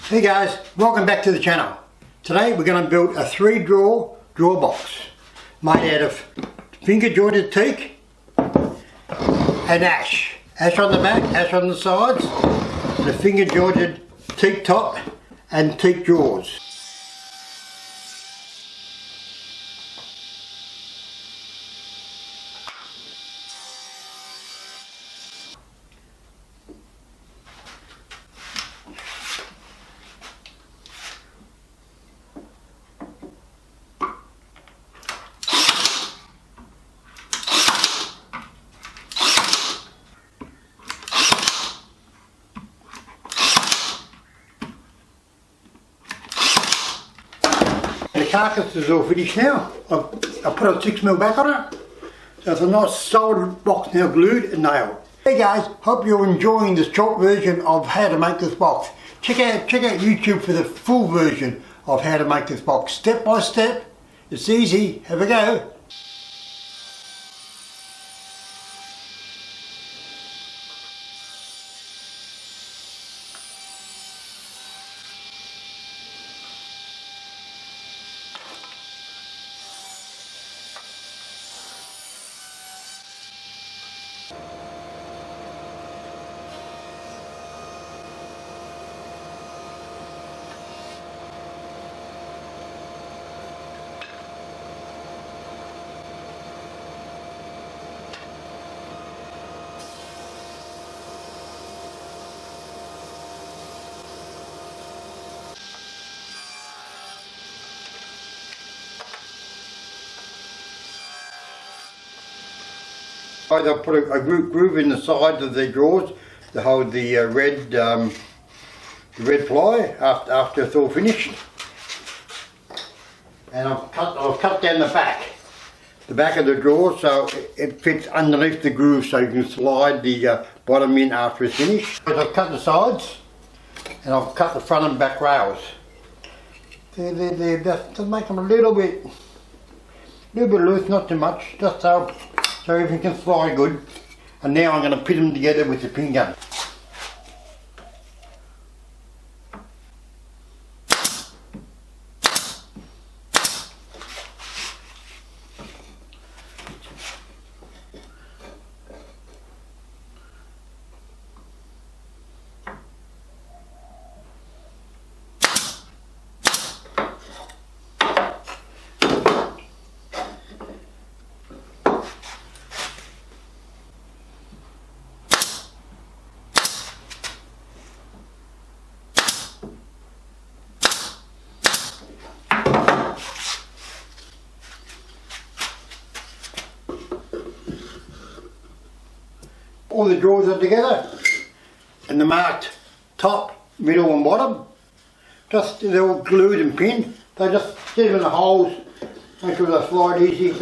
Hey guys, welcome back to the channel. Today we're going to build a 3-drawer box made out of finger jointed teak and ash. Ash on the back, ash on the sides, the finger jointed teak top and teak drawers. The carcass is all finished now. I put a 6mm back on it. So it's a nice solid box now, glued and nailed. Hey guys, hope you're enjoying this short version of how to make this box. Check out YouTube for the full version of how to make this box. Step by step. It's easy. Have a go. I'll put a groove in the sides of the drawers to hold the red ply after it's all finished. And I've cut down the back of the drawer so it fits underneath the groove so you can slide the bottom in after it's finished. I've cut the sides and I've cut the front and back rails. They're just to make them a little bit loose, not too much, just so everything can slide good. And now I'm going to pin them together with the pin gun. All the drawers are together and they're marked top, middle and bottom. They're all glued and pinned. They just stick them in the holes, make sure they slide easy.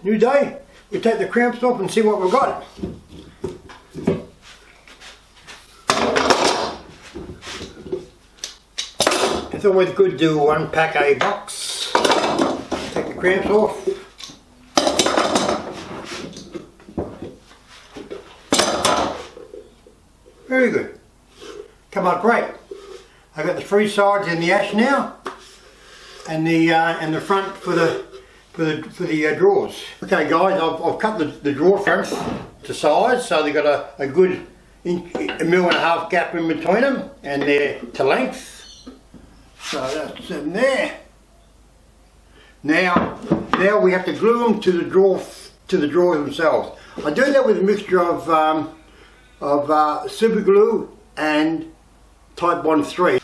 New day, we take the cramps off and see what we've got. It's always good to unpack a box. Take the cramps off. Very good. Come out great. I've got the 3 sides in the ash now, and the front for the drawers. Okay guys, I've cut the drawer fronts to size so they've got a good 1.5 mm gap in between them, and they're to length. So that's in there. Now we have to glue them to the drawers themselves. I do that with a mixture of super glue and Type Bond 3.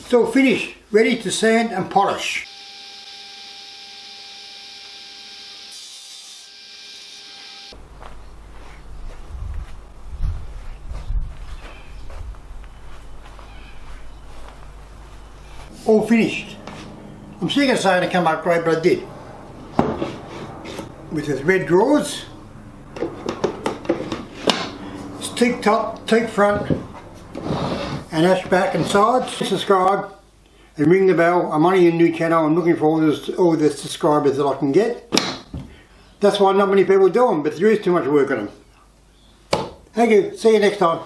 It's all finished, ready to sand and polish. All finished. I'm still going to say it come out great, but I did. With its red drawers, it's teak top, teak front, and ash back and sides. Subscribe and ring the bell. I'm only a new channel. I'm looking for all the subscribers that I can get. That's why not many people do them, but there is too much work on them. Thank you. See you next time.